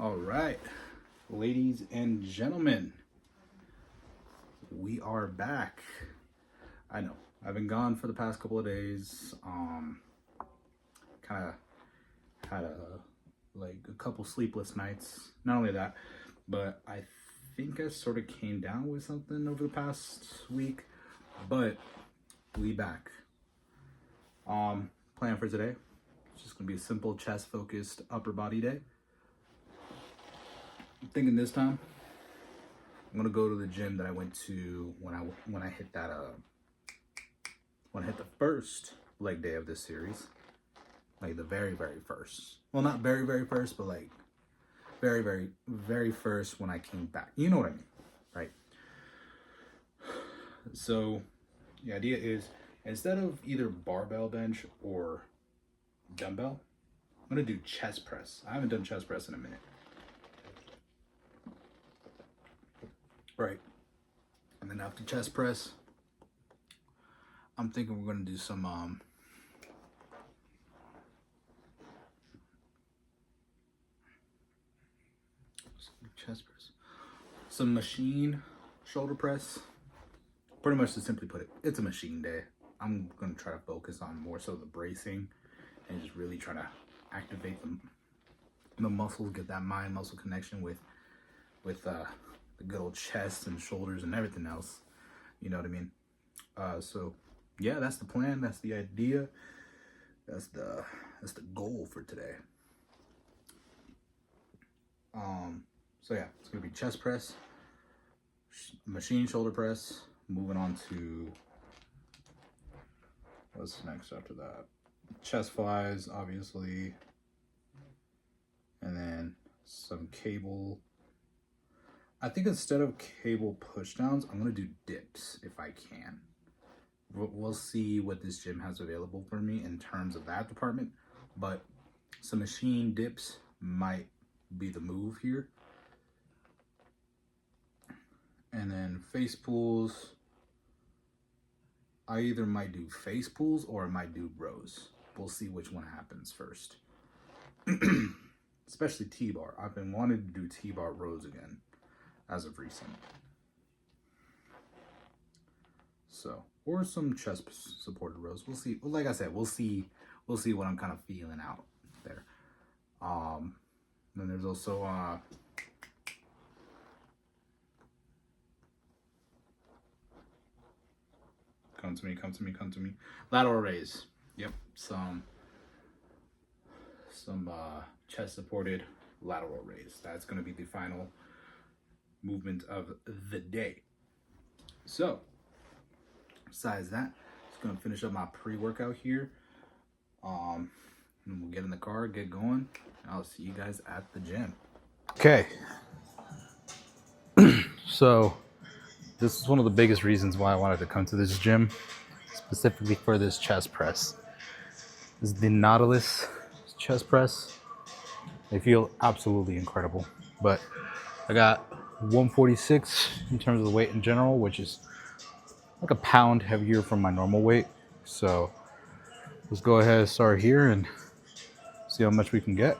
All right, ladies and gentlemen, we are back. I know I've been gone for the past couple of days. Kind of had a couple sleepless nights. Not only that, but I think I sort of came down with something over the past week. But we back. Plan for today. It's just gonna be a simple chest focused upper body day. I'm thinking this time I'm gonna go to the gym that I went to when I hit that when I hit the first leg day of this series, like the very first. Well, not very first, but like very first when I came back. You know what I mean, right? So the idea is instead of either barbell bench or dumbbell, I'm gonna do chest press. I haven't done chest press in a minute. Right. And then after chest press, I'm thinking we're gonna do some chest press, some machine shoulder press. Pretty much to simply put it, it's a machine day. I'm gonna try to focus on more so the bracing and just really try to activate the muscles, get that mind muscle connection with the good old chest and shoulders and everything else. You know what I mean? So yeah, that's the plan. That's the idea. That's the goal for today. So yeah, it's gonna be chest press, machine shoulder press. Moving on to what's next after that? Chest flies, obviously, and then some cable. I think instead of cable pushdowns, I'm gonna do dips if I can. We'll see what this gym has available for me in terms of that department, but some machine dips might be the move here. And then face pulls, I either might do face pulls or I might do rows. We'll see which one happens first. Especially T-bar. I've been wanting to do T-bar rows again as of recent. So, or some chest supported rows. We'll see. Like I said, we'll see what I'm kind of feeling out there. Then there's also come to me. Lateral raise. Yep, some chest supported lateral raise. That's going to be the final movement of the day. So, besides that, just going to finish up my pre-workout here. And we'll get in the car, get going, and I'll see you guys at the gym. Okay. So, this is one of the biggest reasons why I wanted to come to this gym, specifically for this chest press. This is the Nautilus chest press. They feel absolutely incredible. But I got 146 in terms of the weight in general, which is like a pound heavier from my normal weight. So let's go ahead and start here and see how much we can get.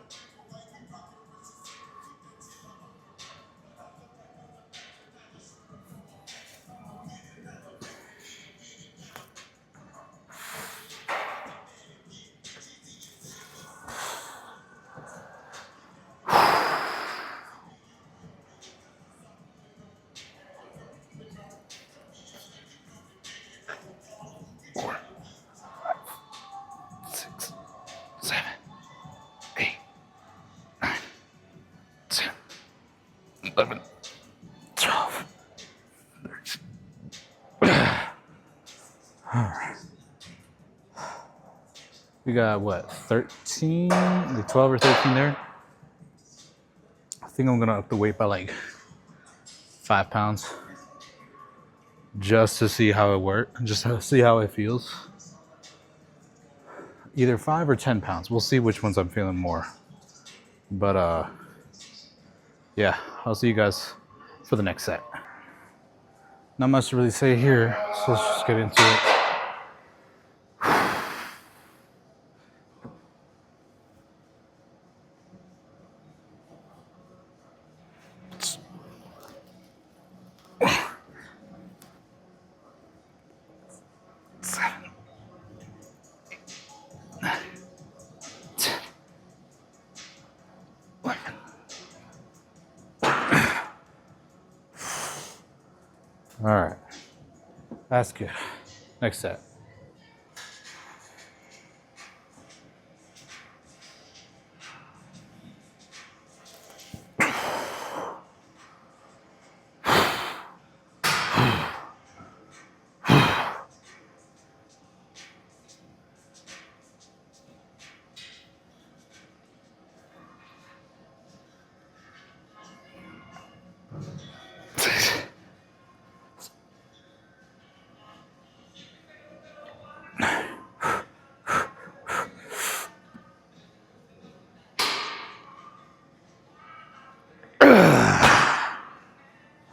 We got what, 13, like 12 or 13 there. I think I'm gonna up the weight by like 5 pounds just to see how it works, just to see how it feels. Either 5 or 10 pounds. We'll see which ones I'm feeling more. But yeah, I'll see you guys for the next set. Not much to really say here, so let's just get into it. All right, that's good. Next set.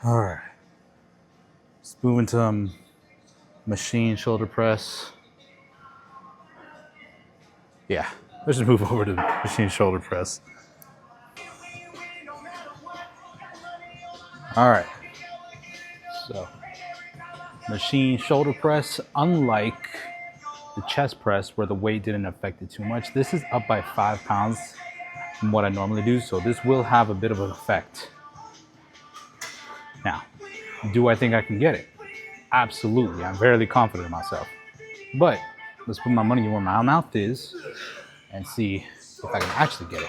All right, let's move into machine shoulder press. Yeah, let's just move over to the machine shoulder press. All right, so machine shoulder press, unlike the chest press where the weight didn't affect it too much, this is up by 5 pounds from what I normally do, so this will have a bit of an effect. Now, do I think I can get it? Absolutely, I'm fairly confident in myself. But let's put my money where my mouth is and see if I can actually get it.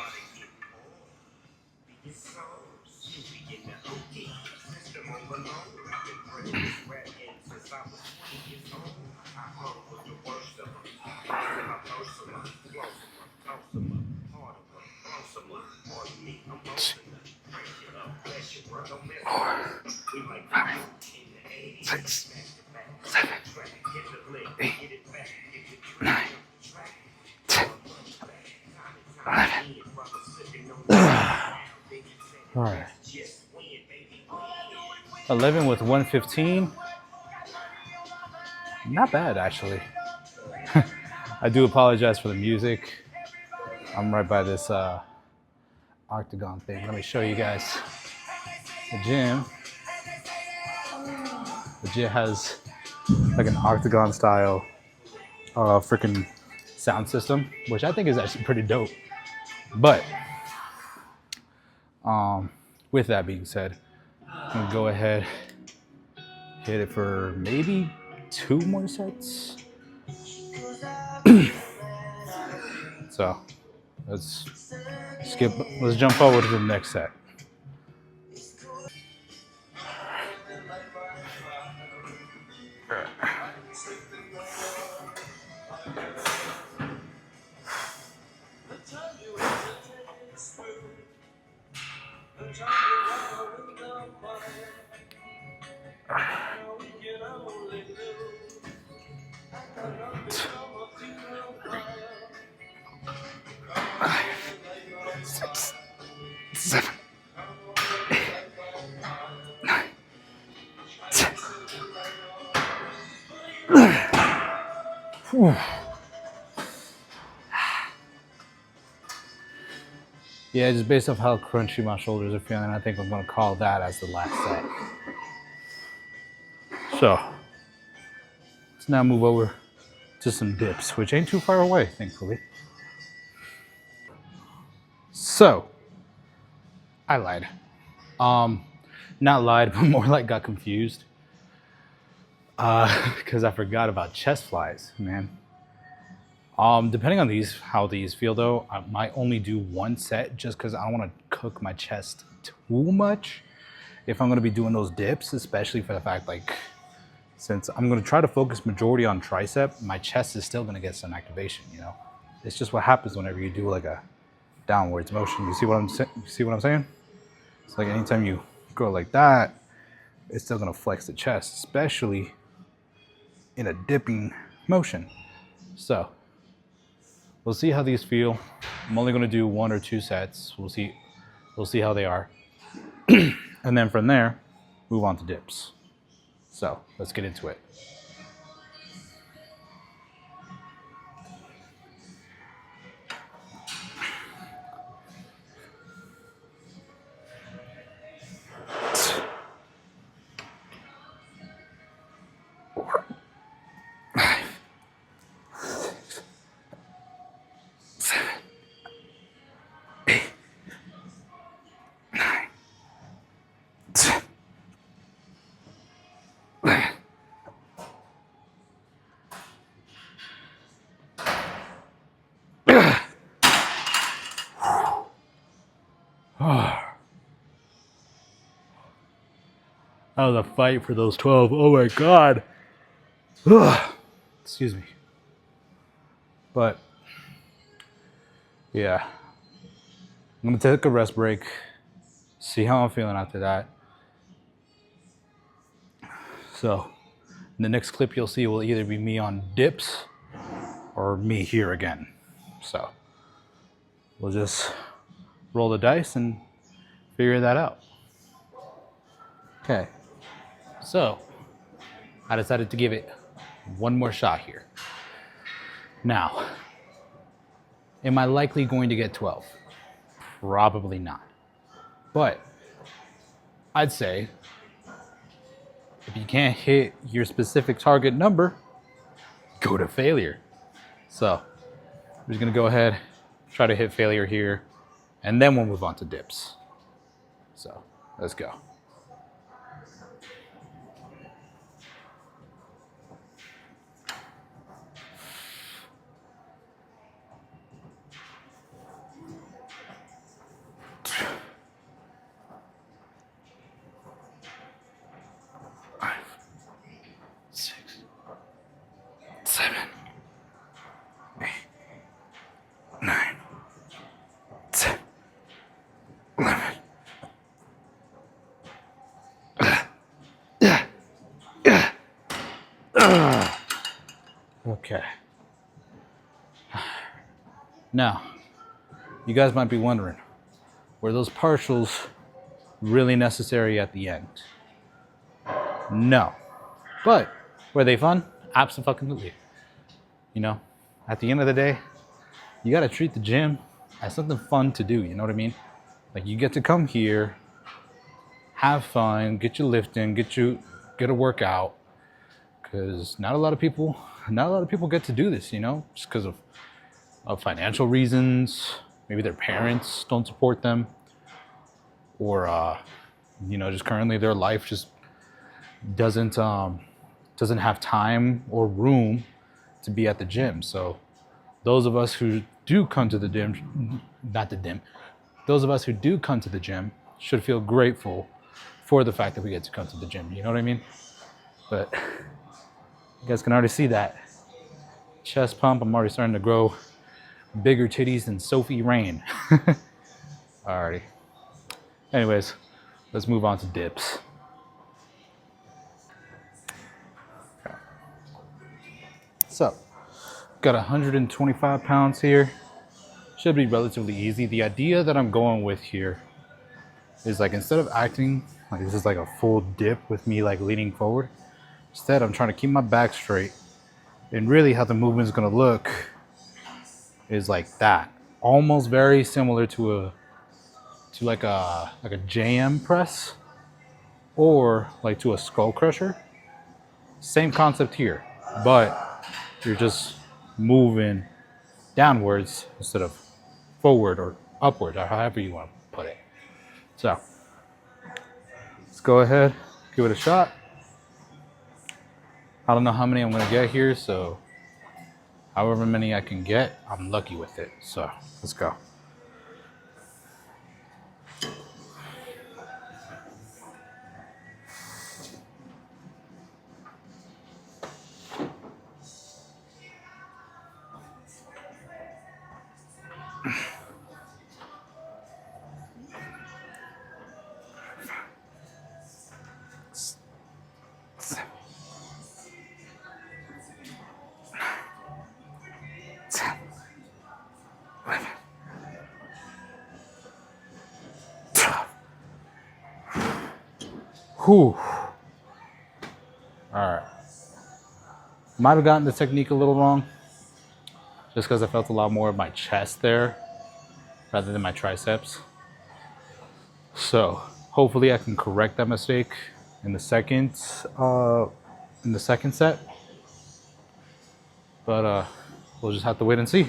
Six, 7, 8, 9, 10, 11. All right. 11 with 115. Not bad, actually. I do apologize for the music. I'm right by this octagon thing. Let me show you guys the gym. The gym has like an octagon style freaking sound system, which I think is actually pretty dope. But with that being said, I'm gonna go ahead, hit it for maybe 2 more sets. So let's jump forward to the next set. Six, 7, 8, 9, 10. Yeah, just based off how crunchy my shoulders are feeling, I think I'm gonna call that as the last set. So let's now move over to some dips, which ain't too far away, thankfully. So I lied. Not lied, but more like got confused. Because I forgot about chest flies, man. Depending on how these feel though, I might only do 1 set just because I don't want to cook my chest too much if I'm going to be doing those dips, especially for the fact like since I'm going to try to focus majority on tricep, my chest is still going to get some activation, you know. It's just what happens whenever you do like a downwards motion. You see what I'm saying? It's like anytime you go like that, it's still going to flex the chest, especially in a dipping motion. So we'll see how these feel. I'm only going to do 1 or 2 sets. We'll see how they are. And then from there, move on to dips. So let's get into it. That was a fight for those 12. Oh my God. Excuse me. But yeah, I'm going to take a rest break, see how I'm feeling after that. So, in the next clip you'll see will either be me on dips or me here again. So, we'll just roll the dice and figure that out. Okay. So, I decided to give it one more shot here. Now, am I likely going to get 12? Probably not. But I'd say if you can't hit your specific target number, go to failure. So I'm just gonna go ahead, try to hit failure here, and then we'll move on to dips. So let's go. Okay. Now, you guys might be wondering, were those partials really necessary at the end? No. But were they fun? Absolutely. You know, at the end of the day, you gotta treat the gym as something fun to do, you know what I mean? Like you get to come here, have fun, get your lifting, get a workout. Cause not a lot of people get to do this, you know, just because of financial reasons. Maybe their parents don't support them, or you know, just currently their life just doesn't have time or room to be at the gym. So those of us who do come to the gym, those of us who do come to the gym should feel grateful for the fact that we get to come to the gym. You know what I mean? But you guys can already see that chest pump. I'm already starting to grow bigger titties than Sophie Rain. Alrighty. Anyways, let's move on to dips. Okay. So, got 125 pounds here. Should be relatively easy. The idea that I'm going with here is like instead of acting like this is like a full dip with me like leaning forward, instead I'm trying to keep my back straight. And really how the movement is going to look is like that. Almost very similar to like a JM press or like to a skull crusher. Same concept here, but you're just moving downwards instead of forward or upward, or however you want to put it. So let's go ahead, give it a shot. I don't know how many I'm gonna get here, so however many I can get, I'm lucky with it. So let's go. Whew. Alright. Might have gotten the technique a little wrong. Just because I felt a lot more of my chest there rather than my triceps. So hopefully I can correct that mistake in the second set. But we'll just have to wait and see.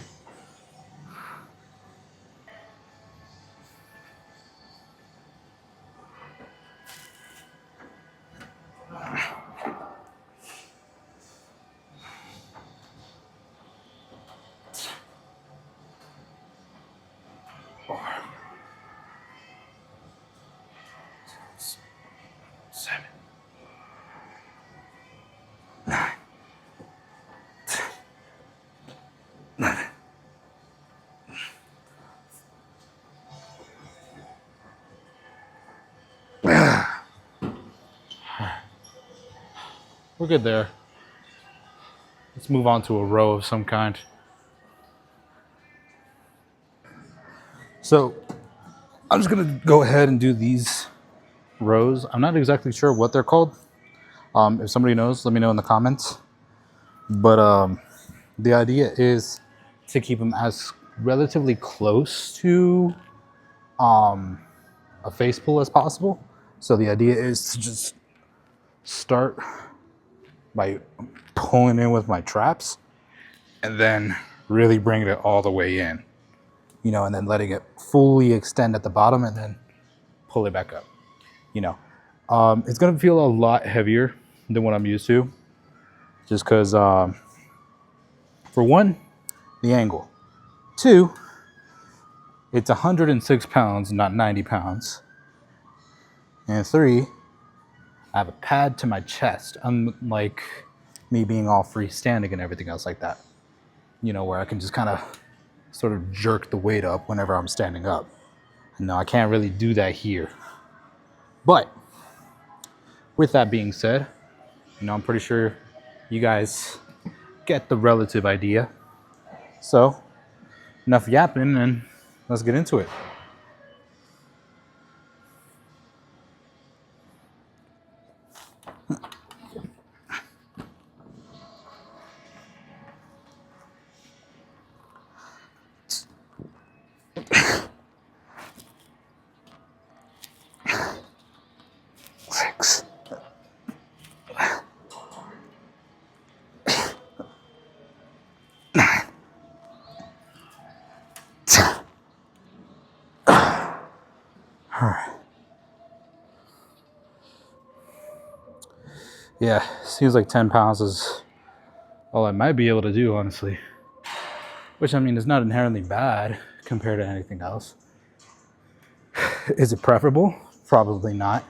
we're good there. Let's move on to a row of some kind. So I'm just gonna go ahead and do these rows. I'm not exactly sure what they're called. If somebody knows, let me know in the comments. But the idea is to keep them as relatively close to a face pull as possible. So the idea is to just start by pulling in with my traps and then really bringing it all the way in, and then letting it fully extend at the bottom and then pull it back up. It's going to feel a lot heavier than what I'm used to, just because, for one, the angle. Two, it's 106 pounds, not 90 pounds. And three, I have a pad to my chest, unlike me being all freestanding and everything else like that. Where I can just kind of sort of jerk the weight up whenever I'm standing up. No, I can't really do that here. But with that being said, I'm pretty sure you guys get the relative idea. So enough yapping and let's get into it. Six. Nine. 10. All right. Yeah, seems like 10 pounds is all I might be able to do, honestly. Which, I mean, is not inherently bad compared to anything else. Is it preferable? Probably not.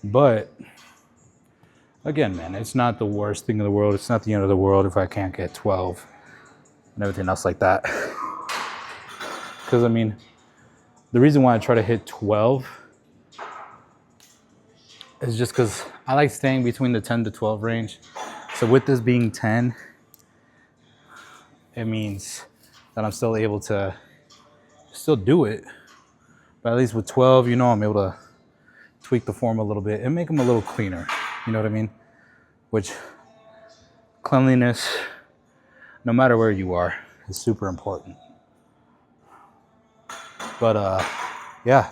But again, man, it's not the worst thing in the world. It's not the end of the world if I can't get 12 and everything else like that. Because, I mean, the reason why I try to hit 12 is just because I like staying between the 10 to 12 range. So with this being 10, it means that I'm still able to still do it. But at least with 12, I'm able to tweak the form a little bit and make them a little cleaner. You know what I mean? Which, cleanliness, no matter where you are, is super important. But yeah,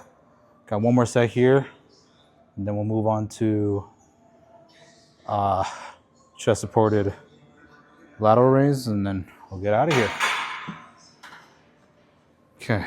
got one more set here, and then we'll move on to chest supported lateral raise, and then we'll get out of here. Okay.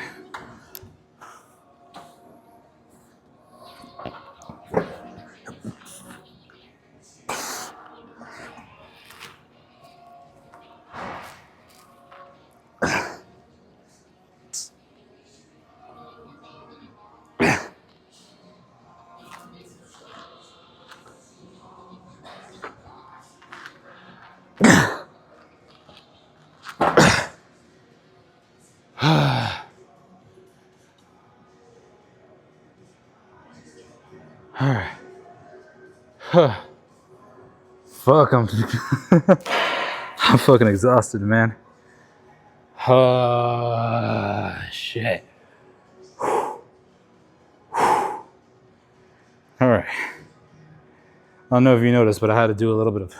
All right. Fuck, I'm fucking exhausted, man. Shit. All right. I don't know if you noticed, but I had to do a little bit of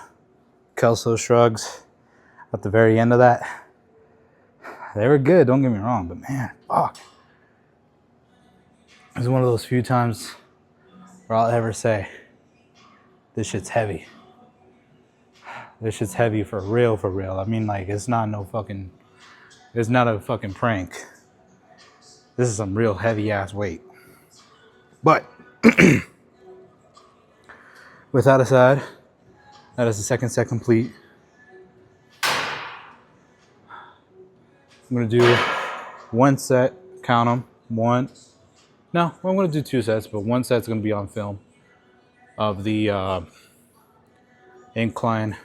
Kelso shrugs at the very end of that. They were good, don't get me wrong, but man, fuck. It was one of those few times where I'll ever say, this shit's heavy. This shit's heavy for real, for real. I mean, like, it's not a fucking prank. This is some real heavy ass weight. But with that aside, that is the second set complete. I'm gonna do one set, count them, I'm gonna do two sets, but one set's gonna be on film of the incline,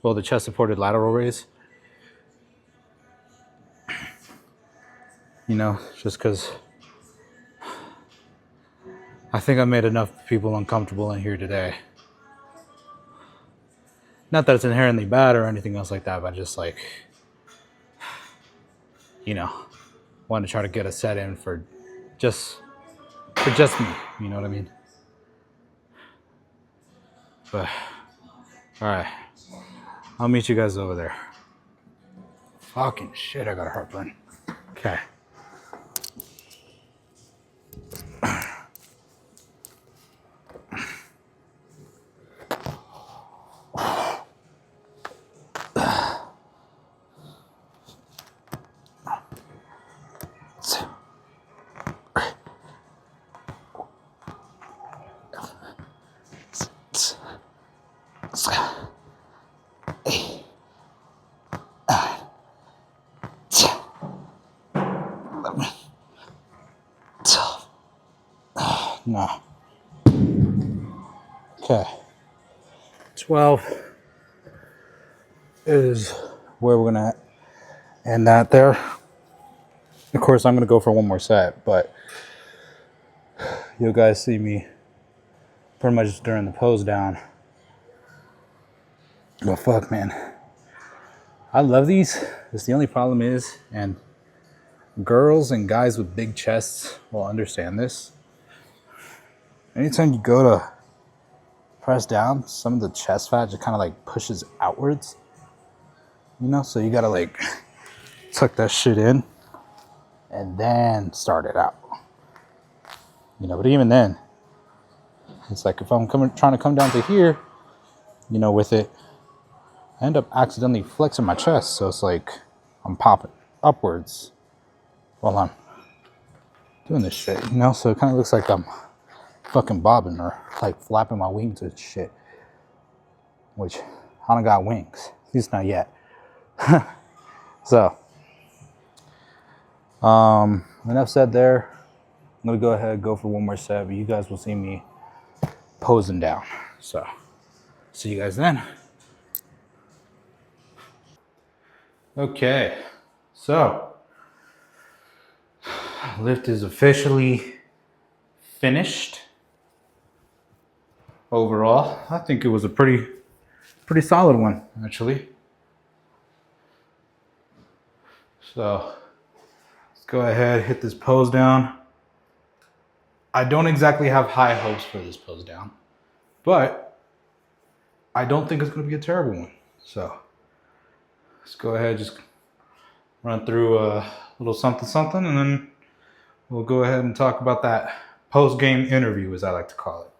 the chest supported lateral raise. Just because I think I made enough people uncomfortable in here today. Not that it's inherently bad or anything else like that, but just like, you know, want to try to get a set in just just me. You know what I mean? But all right, I'll meet you guys over there. Fucking shit, I got a heartburn. Okay. No. Okay. 12 is where we're gonna end that there. Of course, I'm gonna go for one more set, but you guys see me pretty much during the pose down. But fuck, man, I love these. Just the only problem is, and girls and guys with big chests will understand this. Anytime you go to press down, some of the chest fat just kind of like pushes outwards, you know? So you gotta like tuck that shit in and then start it out, you know? But even then, it's like if I'm trying to come down to here, you know, with it, I end up accidentally flexing my chest. So it's like I'm popping upwards while I'm doing this shit, you know? So it kind of looks like I'm fucking bobbing or like flapping my wings and shit, which I don't got wings, at least not yet. So enough said there. I'm gonna go ahead and go for one more set, but you guys will see me posing down. So see you guys then. Okay, so lift is officially finished. Overall, I think it was a pretty solid one, actually. So let's go ahead, hit this pose down. I don't exactly have high hopes for this pose down, but I don't think it's going to be a terrible one. So let's go ahead, just run through a little something, and then we'll go ahead and talk about that post-game interview, as I like to call it.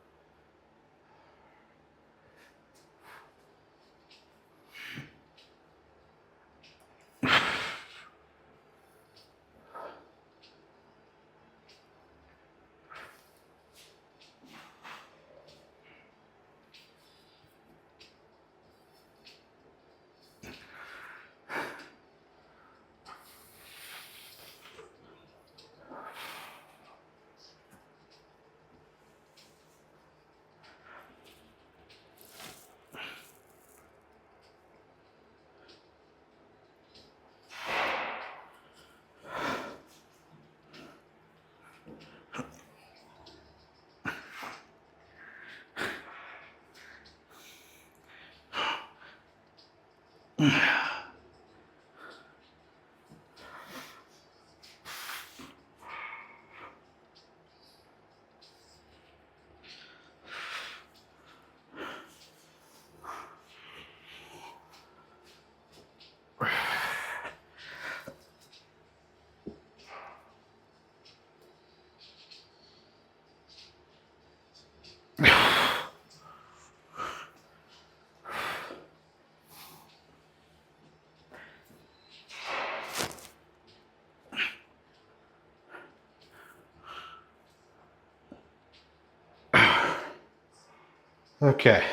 Okay.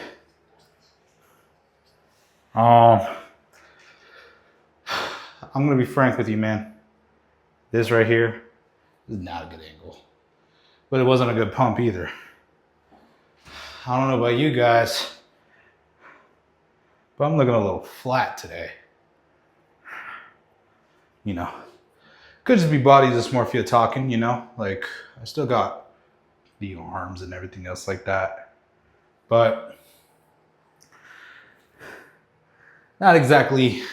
I'm gonna be frank with you, man. This right here is not a good angle, but it wasn't a good pump either. I don't know about you guys, but I'm looking a little flat today. You know, could just be body dysmorphia talking, you know? Like, I still got the arms and everything else like that. But not exactly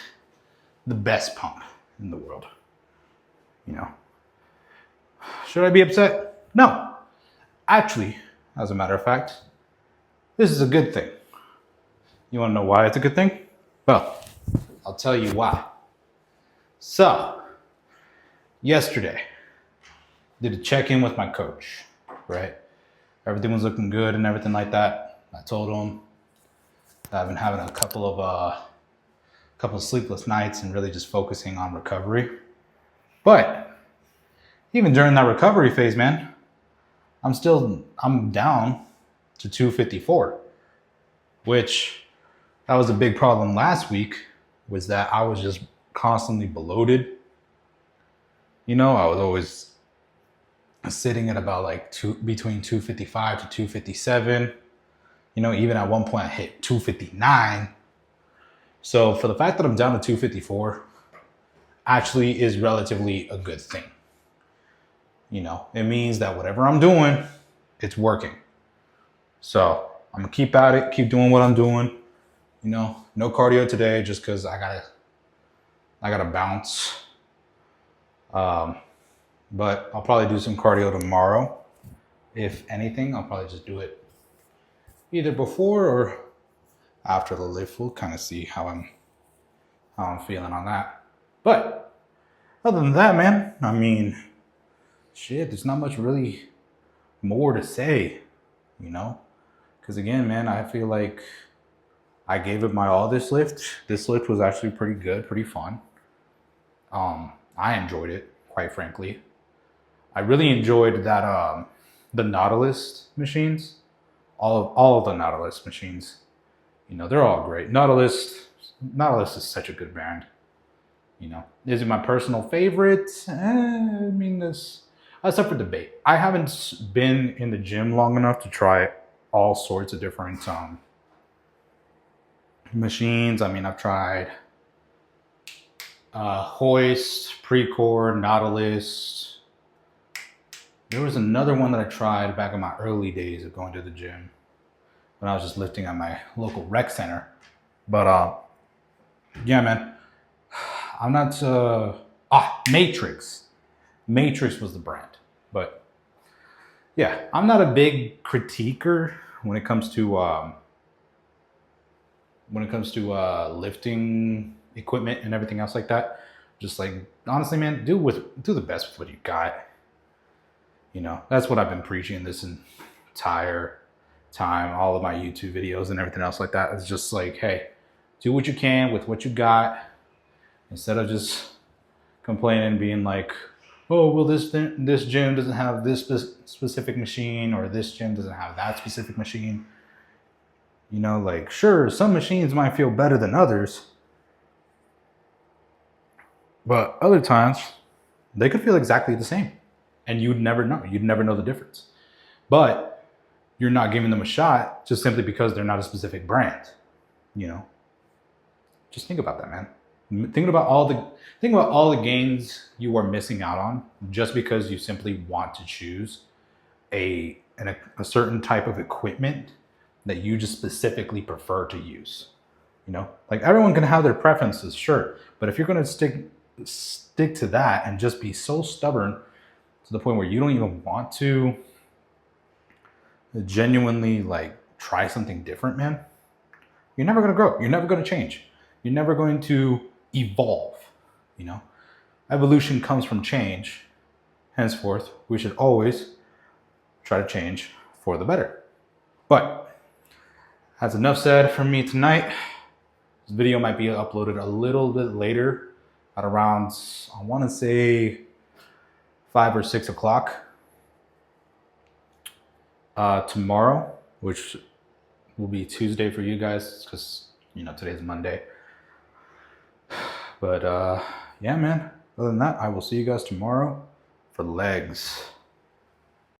the best pump in the world. You know, should I be upset? No. Actually, as a matter of fact, this is a good thing. You want to know why it's a good thing? Well, I'll tell you why. So, yesterday, did a check-in with my coach, right? Everything was looking good and everything like that. I told him I've been having a couple of sleepless nights and really just focusing on recovery. But even during that recovery phase, man, I'm down to 254, which that was a big problem last week, was that I was just constantly bloated. You know, I was always sitting at about like between 255 to 257. You know, even at one point I hit 259. So for the fact that I'm down to 254 actually is relatively a good thing. You know, it means that whatever I'm doing, it's working. So I'm gonna keep at it, keep doing what I'm doing. You know, no cardio today just because I gotta bounce. But I'll probably do some cardio tomorrow. If anything, I'll probably just do it either before or after the lift. We'll kind of see how I'm feeling on that. But other than that, man, I mean, shit, there's not much really more to say, you know? Because again, man, I feel like I gave it my all this lift. This lift was actually pretty good, pretty fun. I enjoyed it, quite frankly. I really enjoyed that the Nautilus machines. All of the Nautilus machines. You know, they're all great. Nautilus is such a good brand. You know, is it my personal favorite? I mean, that's up for debate. I haven't been in the gym long enough to try all sorts of different machines. I mean, I've tried Hoist, Precore, Nautilus. There was another one that I tried back in my early days of going to the gym when I was just lifting at my local rec center. But yeah, man, I'm not. Matrix. Matrix was the brand, but yeah, I'm not a big critiquer when it comes to lifting equipment and everything else like that. Just like, honestly, man, do the best with what you got. You know, that's what I've been preaching this entire time, all of my YouTube videos and everything else like that. It's just like, hey, do what you can with what you got, instead of just complaining, being like, oh, well, this gym doesn't have this specific machine, or this gym doesn't have that specific machine. You know, like, sure, some machines might feel better than others, but other times they could feel exactly the same, and you'd never know. You'd never know the difference. But you're not giving them a shot just simply because they're not a specific brand. You know, just think about that, man. Think about all the gains you are missing out on just because you simply want to choose a certain type of equipment that you just specifically prefer to use. You know, like, everyone can have their preferences, sure, but if you're going to stick to that and just be so stubborn to the point where you don't even want to genuinely like try something different, man, you're never going to grow. You're never going to change. You're never going to evolve. You know, evolution comes from change. Henceforth, we should always try to change for the better. But that's enough said from me tonight. This video might be uploaded a little bit later, at around, I want to say, 5 or 6 o'clock tomorrow, which will be Tuesday for you guys, because, you know, today's Monday. But yeah, man, other than that, I will see you guys tomorrow for legs.